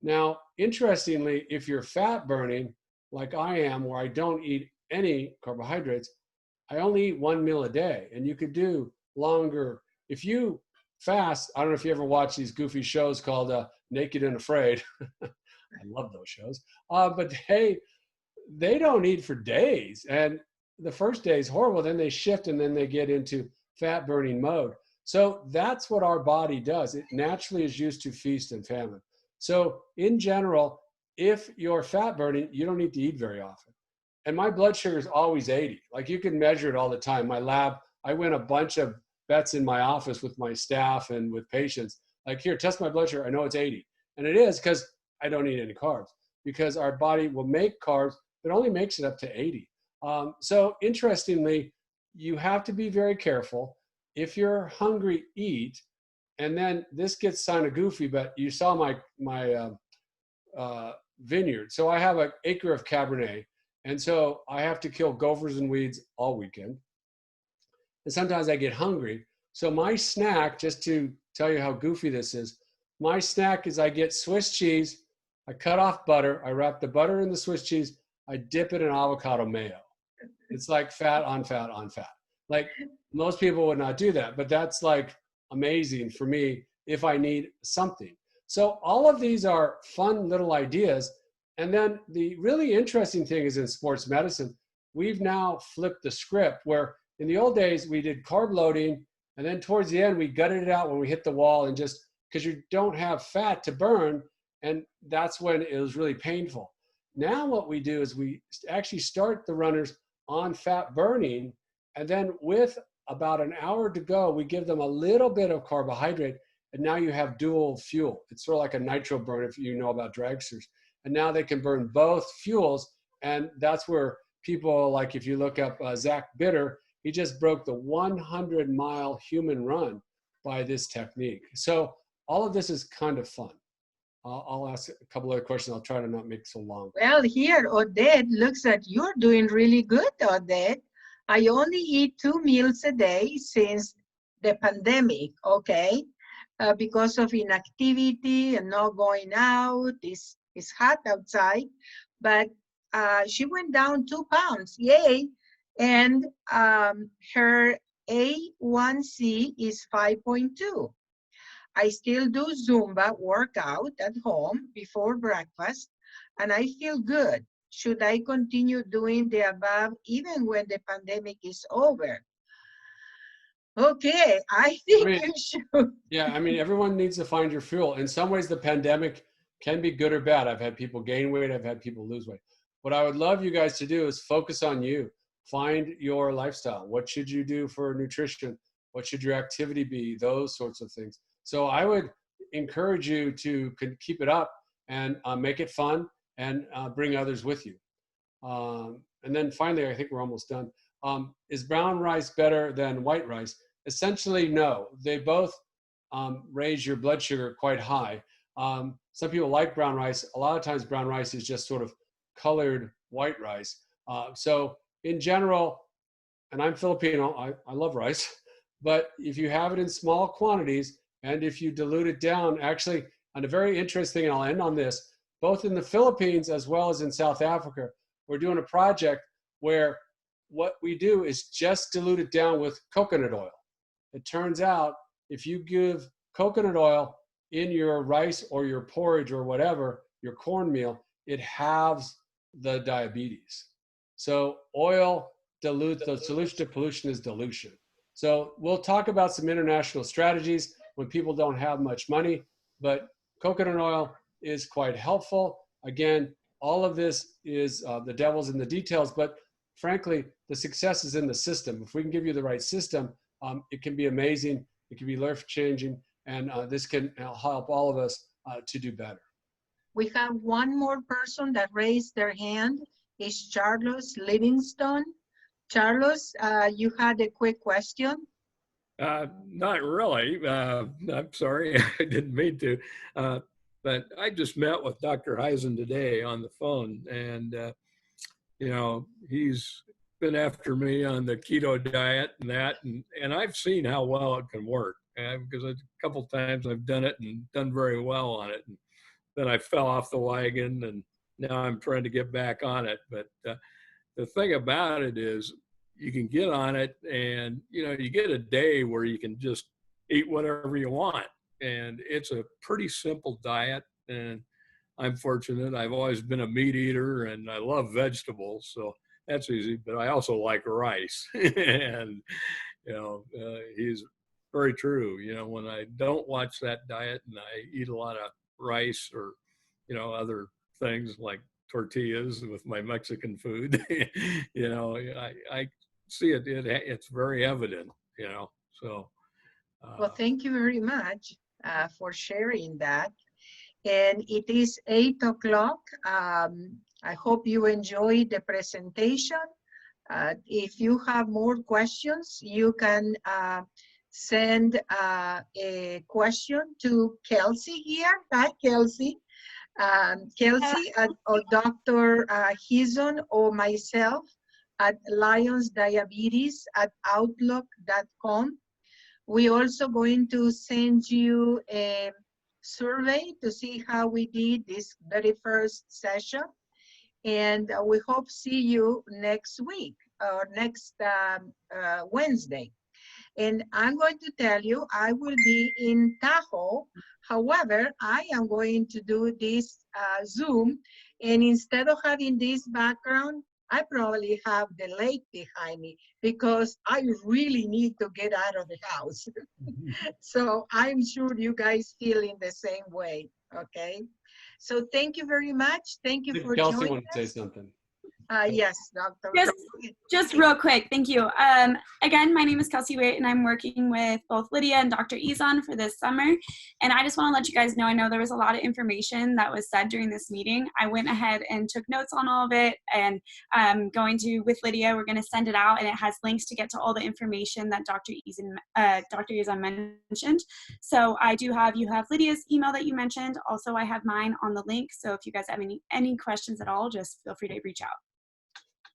Now, interestingly, if you're fat burning, like I am, where I don't eat any carbohydrates, I only eat 1 meal a day, and you could do longer. If you fast, I don't know if you ever watch these goofy shows called Naked and Afraid. I love those shows. But they don't eat for days. And the first day is horrible. Then they shift and then they get into fat burning mode. So that's what our body does. It naturally is used to feast and famine. So in general, if you're fat burning, you don't need to eat very often. And my blood sugar is always 80. Like you can measure it all the time. My lab, I win a bunch of bets in my office with my staff and with patients. Like, here, test my blood sugar. I know it's 80. And it is because I don't eat any carbs, because our body will make carbs, but only makes it up to 80. So interestingly, you have to be very careful. If you're hungry, eat. And then this gets kind of goofy, but you saw my vineyard. So I have an acre of Cabernet. And so I have to kill gophers and weeds all weekend. And sometimes I get hungry. So my snack, just to tell you how goofy this is, my snack is I get Swiss cheese, I cut off butter, I wrap the butter in the Swiss cheese, I dip it in avocado mayo. It's like fat on fat on fat. Like most people would not do that, but that's like amazing for me if I need something. So all of these are fun little ideas. And then the really interesting thing is in sports medicine, we've now flipped the script where in the old days we did carb loading, and then towards the end we gutted it out when we hit the wall, and just because you don't have fat to burn, and that's when it was really painful. Now what we do is we actually start the runners on fat burning, and then with about an hour to go, we give them a little bit of carbohydrate, and now you have dual fuel. It's sort of like a nitro burn if you know about dragsters. And now they can burn both fuels, and that's where people, like if you look up Zach Bitter, he just broke the 100-mile human run by this technique. So all of this is kind of fun. I'll ask a couple other questions. I'll try to not make it so long. Well, here, Odette looks like you're doing really good, Odette. I only eat 2 meals a day since the pandemic, okay? Because of inactivity and not going out. It's hot outside. But she went down 2 pounds, yay. And her A1C is 5.2. I still do Zumba workout at home before breakfast, and I feel good. Should I continue doing the above even when the pandemic is over? Okay, I think you should. Yeah, I mean, everyone needs to find your fuel. In some ways, the pandemic can be good or bad. I've had people gain weight. I've had people lose weight. What I would love you guys to do is focus on you. Find your lifestyle. What should you do for nutrition? What should your activity be? Those sorts of things. So I would encourage you to keep it up and make it fun and bring others with you. And then finally, I think we're almost done. Is brown rice better than white rice? Essentially, no. They both raise your blood sugar quite high. Some people like brown rice. A lot of times brown rice is just sort of colored white rice. So in general, and I'm Filipino, I love rice, but if you have it in small quantities, and if you dilute it down, actually, on a very interesting, and I'll end on this, both in the Philippines as well as in South Africa, we're doing a project where what we do is just dilute it down with coconut oil. It turns out if you give coconut oil in your rice or your porridge or whatever, your cornmeal, it halves the diabetes. So oil dilutes, the solution to pollution is dilution. So we'll talk about some international strategies when people don't have much money, but coconut oil is quite helpful. Again, all of this is the devil's in the details, but frankly, the success is in the system. If we can give you the right system, it can be amazing, it can be life-changing, and this can help all of us to do better. We have one more person that raised their hand. It's Charles Livingston. Charles, you had a quick question. Not really. I'm sorry, I didn't mean to. But I just met with Dr. Heisen today on the phone, and you know, he's been after me on the keto diet and that, and I've seen how well it can work. Because a couple times I've done it and done very well on it, and then I fell off the wagon, and now I'm trying to get back on it. But the thing about it is, you can get on it, and you know, you get a day where you can just eat whatever you want, and it's a pretty simple diet. And I'm fortunate, I've always been a meat eater, and I love vegetables, so that's easy. But I also like rice. And you know, he's very true. You know, when I don't watch that diet and I eat a lot of rice or, you know, other things like tortillas with my Mexican food, you know, I see it, it's very evident, you know, so. Well, thank you very much for sharing that. And it is 8 o'clock. I hope you enjoyed the presentation. If you have more questions, you can send a question to Kelsey here. Hi, Kelsey. Kelsey or Dr. Hison or myself at lionsdiabetes@outlook.com. We're also going to send you a survey to see how we did this very first session. And we hope see you next week or next Wednesday. And I'm going to tell you, I will be in Tahoe. However, I am going to do this Zoom. And instead of having this background, I probably have the lake behind me because I really need to get out of the house. So I'm sure you guys feel in the same way, okay? So thank you very much. Thank you for Kelsey joining wanted to us. say something. Yes, Dr. Just real quick, thank you. again, my name is Kelsey Waite, and I'm working with both Lydia and Dr. Izan for this summer. And I just want to let you guys know, I know there was a lot of information that was said during this meeting. I went ahead and took notes on all of it, and with Lydia, we're going to send it out, and it has links to get to all the information that Dr. Izan mentioned. So you have Lydia's email that you mentioned. Also, I have mine on the link. So if you guys have any questions at all, just feel free to reach out.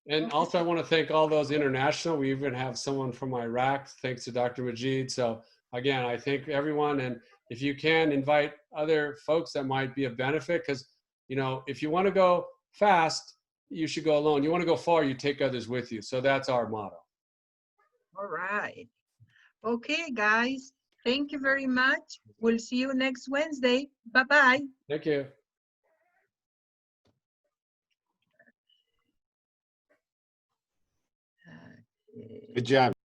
And also I want to thank all those international. We even have someone from Iraq, thanks to Dr. Majid. So again, I thank everyone. And if you can, invite other folks that might be of benefit, because, you know, if you want to go fast, you should go alone. You want to go far, you take others with you. So that's our motto. All right. Okay, guys. Thank you very much. We'll see you next Wednesday. Bye-bye. Thank you. Good job.